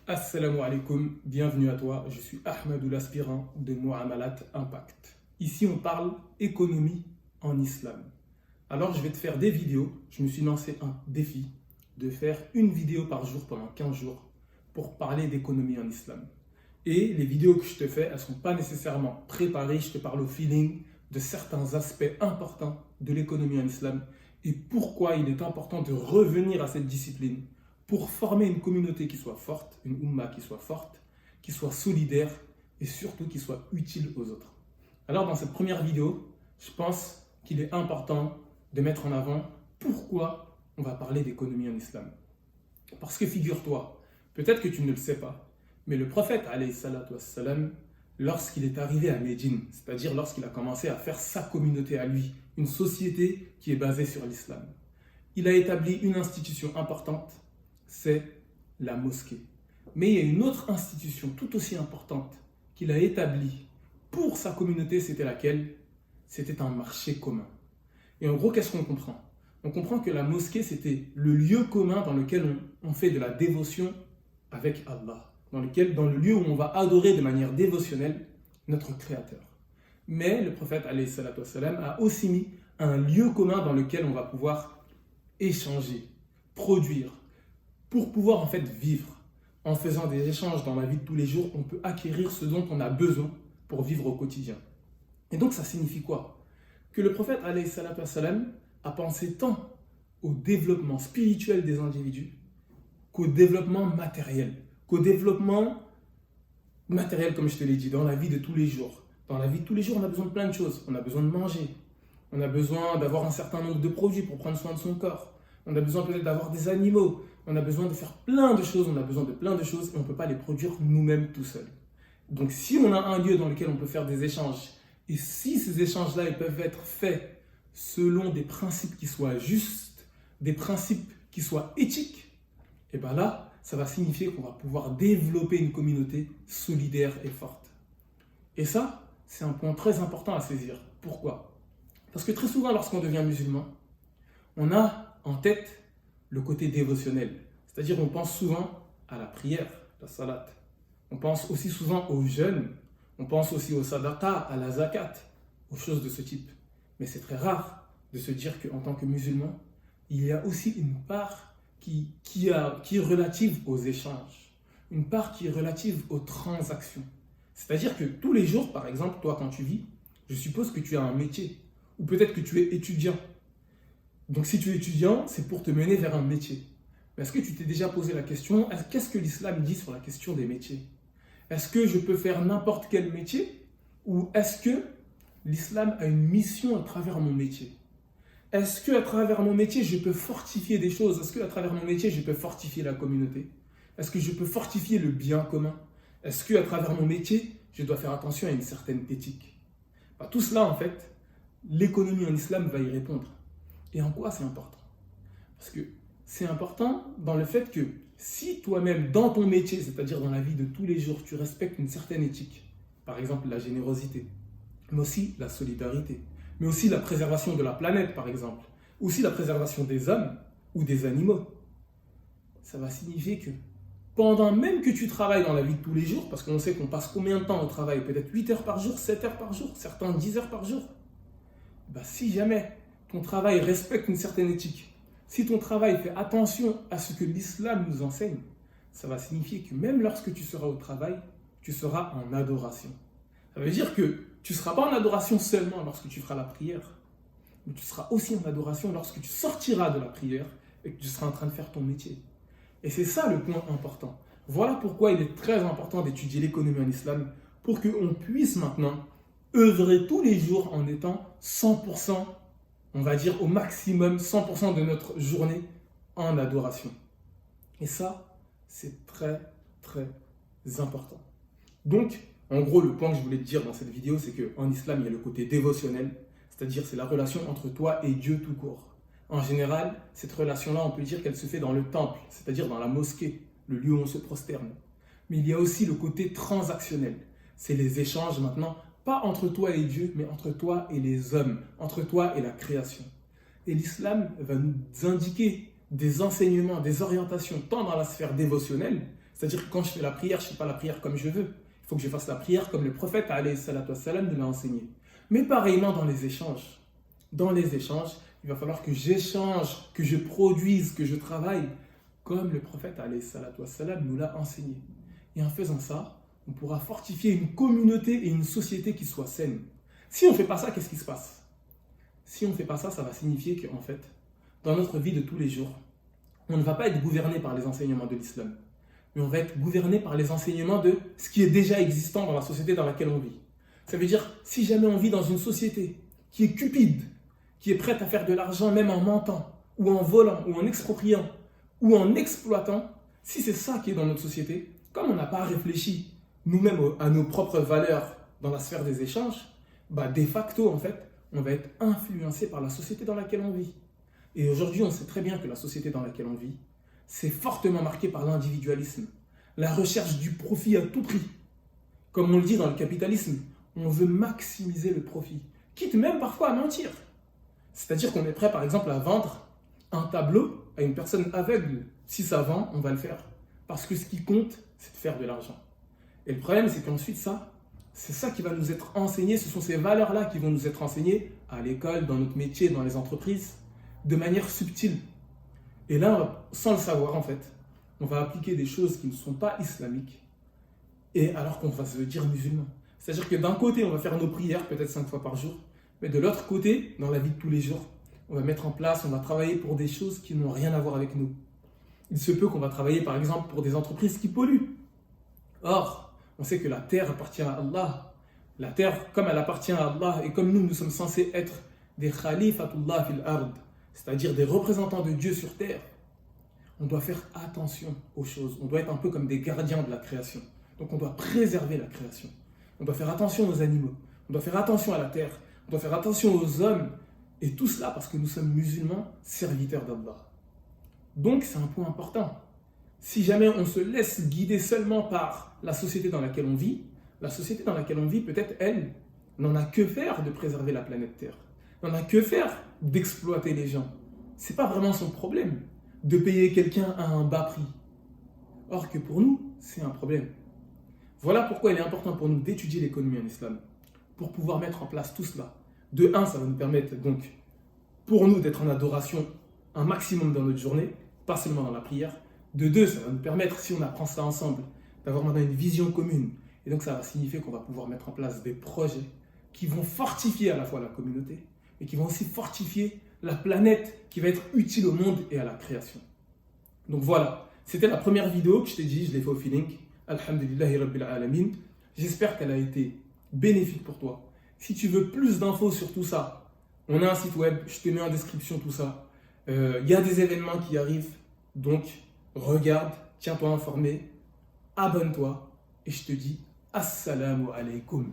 Assalamu alaikum, bienvenue à toi, je suis Ahmadou l'aspirant de Muamalat Impact. Ici on parle économie en islam. Alors je vais te faire des vidéos, je me suis lancé un défi de faire une vidéo par jour pendant 15 jours pour parler d'économie en islam. Et les vidéos que je te fais, elles ne sont pas nécessairement préparées, je te parle au feeling de certains aspects importants de l'économie en islam et pourquoi il est important de revenir à cette discipline pour former une communauté qui soit forte, une umma qui soit forte, qui soit solidaire et surtout qui soit utile aux autres. Alors dans cette première vidéo, je pense qu'il est important de mettre en avant pourquoi on va parler d'économie en islam. Parce que figure-toi, peut-être que tu ne le sais pas, mais le prophète, alayhi salatu wassalam, lorsqu'il est arrivé à Médine, c'est-à-dire lorsqu'il a commencé à faire sa communauté à lui, une société qui est basée sur l'islam, il a établi une institution importante, c'est la mosquée. Mais il y a une autre institution tout aussi importante qu'il a établie pour sa communauté, c'était laquelle? C'était un marché commun. Et en gros, qu'est-ce qu'on comprend? On comprend que la mosquée, c'était le lieu commun dans lequel on fait de la dévotion avec Allah, dans le lieu où on va adorer de manière dévotionnelle notre Créateur. Mais le prophète alayhi salatu wassalam, a aussi mis un lieu commun dans lequel on va pouvoir échanger, produire, pour pouvoir en fait vivre. En faisant des échanges dans la vie de tous les jours, on peut acquérir ce dont on a besoin pour vivre au quotidien. Et donc ça signifie quoi? Que le prophète alayhi salatu wassalam a pensé tant au développement spirituel des individus qu'au développement matériel. Qu'au développement matériel, comme je te l'ai dit, dans la vie de tous les jours. Dans la vie de tous les jours, on a besoin de plein de choses. On a besoin de manger. On a besoin d'avoir un certain nombre de produits pour prendre soin de son corps. On a besoin peut-être d'avoir des animaux. On a besoin de faire plein de choses. On a besoin de plein de choses et on ne peut pas les produire nous-mêmes tout seuls. Donc si on a un lieu dans lequel on peut faire des échanges et si ces échanges-là ils peuvent être faits selon des principes qui soient justes, des principes qui soient éthiques, et bien là, ça va signifier qu'on va pouvoir développer une communauté solidaire et forte. Et ça, c'est un point très important à saisir. Pourquoi? Parce que très souvent, lorsqu'on devient musulman, on a en tête le côté dévotionnel. C'est-à-dire, on pense souvent à la prière, la salat. On pense aussi souvent aux jeûnes. On pense aussi au sadaqa, à la zakat, aux choses de ce type. Mais c'est très rare de se dire qu'en tant que musulman, il y a aussi une part qui est relative aux échanges, une part qui est relative aux transactions. C'est-à-dire que tous les jours, par exemple, toi quand tu vis, je suppose que tu as un métier, ou peut-être que tu es étudiant. Donc si tu es étudiant, c'est pour te mener vers un métier. Mais est-ce que tu t'es déjà posé la question, qu'est-ce que l'islam dit sur la question des métiers? Est-ce que je peux faire n'importe quel métier? Ou est-ce que l'islam a une mission à travers mon métier? Est-ce qu'à travers mon métier, je peux fortifier des choses? Est-ce qu'à travers mon métier, je peux fortifier la communauté? Est-ce que je peux fortifier le bien commun? Est-ce qu'à travers mon métier, je dois faire attention à une certaine éthique? Tout cela, en fait, l'économie en islam va y répondre. Et en quoi c'est important? Parce que c'est important dans le fait que si toi-même, dans ton métier, c'est-à-dire dans la vie de tous les jours, tu respectes une certaine éthique, par exemple la générosité, mais aussi la solidarité, mais aussi la préservation de la planète, par exemple, aussi la préservation des hommes ou des animaux, ça va signifier que pendant même que tu travailles dans la vie de tous les jours, parce qu'on sait qu'on passe combien de temps au travail, peut-être 8 heures par jour, 7 heures par jour, certains 10 heures par jour, si jamais ton travail respecte une certaine éthique, si ton travail fait attention à ce que l'islam nous enseigne, ça va signifier que même lorsque tu seras au travail, tu seras en adoration. Ça veut dire que tu ne seras pas en adoration seulement lorsque tu feras la prière, mais tu seras aussi en adoration lorsque tu sortiras de la prière et que tu seras en train de faire ton métier. Et c'est ça le point important. Voilà pourquoi il est très important d'étudier l'économie en islam pour qu'on puisse maintenant œuvrer tous les jours en étant 100%, on va dire au maximum 100% de notre journée en adoration. Et ça, c'est très, très important. Donc, en gros, le point que je voulais te dire dans cette vidéo, c'est qu'en islam, il y a le côté dévotionnel, c'est-à-dire c'est la relation entre toi et Dieu tout court. En général, cette relation-là, on peut dire qu'elle se fait dans le temple, c'est-à-dire dans la mosquée, le lieu où on se prosterne. Mais il y a aussi le côté transactionnel. C'est les échanges maintenant, pas entre toi et Dieu, mais entre toi et les hommes, entre toi et la création. Et l'islam va nous indiquer des enseignements, des orientations, tant dans la sphère dévotionnelle C'est-à-dire que quand je fais la prière, je ne fais pas la prière comme je veux. Il faut que je fasse la prière comme le prophète alayhi salatu wassalam nous l'a enseigné. Mais pareillement dans les échanges. Dans les échanges, il va falloir que j'échange, que je produise, que je travaille comme le prophète alayhi salatu wassalam nous l'a enseigné. Et en faisant ça, on pourra fortifier une communauté et une société qui soit saine. Si on ne fait pas ça, qu'est-ce qui se passe? Si on ne fait pas ça, ça va signifier qu'en fait, dans notre vie de tous les jours, on ne va pas être gouverné par les enseignements de l'islam, mais on va être gouverné par les enseignements de ce qui est déjà existant dans la société dans laquelle on vit. Ça veut dire, si jamais on vit dans une société qui est cupide, qui est prête à faire de l'argent même en mentant, ou en volant, ou en expropriant, ou en exploitant, si c'est ça qui est dans notre société, comme on n'a pas réfléchi nous-mêmes à nos propres valeurs dans la sphère des échanges, de facto, en fait, on va être influencé par la société dans laquelle on vit. Et aujourd'hui, on sait très bien que la société dans laquelle on vit, c'est fortement marqué par l'individualisme, la recherche du profit à tout prix. Comme on le dit dans le capitalisme, on veut maximiser le profit, quitte même parfois à mentir. C'est-à-dire qu'on est prêt, par exemple, à vendre un tableau à une personne aveugle. Si ça vend, on va le faire. Parce que ce qui compte, c'est de faire de l'argent. Et le problème, c'est qu'ensuite, c'est ça qui va nous être enseigné, ce sont ces valeurs-là qui vont nous être enseignées à l'école, dans notre métier, dans les entreprises, de manière subtile. Et là, sans le savoir, en fait, on va appliquer des choses qui ne sont pas islamiques, et alors qu'on va se dire musulman. C'est-à-dire que d'un côté, on va faire nos prières, peut-être 5 fois par jour, mais de l'autre côté, dans la vie de tous les jours, on va mettre en place, on va travailler pour des choses qui n'ont rien à voir avec nous. Il se peut qu'on va travailler, par exemple, pour des entreprises qui polluent. Or, on sait que la terre appartient à Allah. La terre, comme elle appartient à Allah, et comme nous sommes censés être des khalifatullah fil ard, c'est-à-dire des représentants de Dieu sur terre, on doit faire attention aux choses. On doit être un peu comme des gardiens de la création. Donc on doit préserver la création. On doit faire attention aux animaux. On doit faire attention à la terre. On doit faire attention aux hommes. Et tout cela parce que nous sommes musulmans, serviteurs d'Allah. Donc c'est un point important. Si jamais on se laisse guider seulement par la société dans laquelle on vit, la société dans laquelle on vit, peut-être elle, n'en a que faire de préserver la planète Terre. N'en a que faire d'exploiter les gens. Ce n'est pas vraiment son problème de payer quelqu'un à un bas prix. Or que pour nous, c'est un problème. Voilà pourquoi il est important pour nous d'étudier l'économie en islam, pour pouvoir mettre en place tout cela. De un, ça va nous permettre donc, pour nous, d'être en adoration un maximum dans notre journée, pas seulement dans la prière. De deux, ça va nous permettre, si on apprend ça ensemble, d'avoir maintenant une vision commune. Et donc ça va signifier qu'on va pouvoir mettre en place des projets qui vont fortifier à la fois la communauté, mais qui vont aussi fortifier la planète qui va être utile au monde et à la création. Donc voilà, c'était la première vidéo que je t'ai dit, je l'ai fait au feeling. Alhamdulillahi Rabbil Alamin. J'espère qu'elle a été bénéfique pour toi. Si tu veux plus d'infos sur tout ça, on a un site web, je te mets en description tout ça. Il y a des événements qui arrivent, donc regarde, tiens-toi informé, abonne-toi et je te dis assalamu alaikum.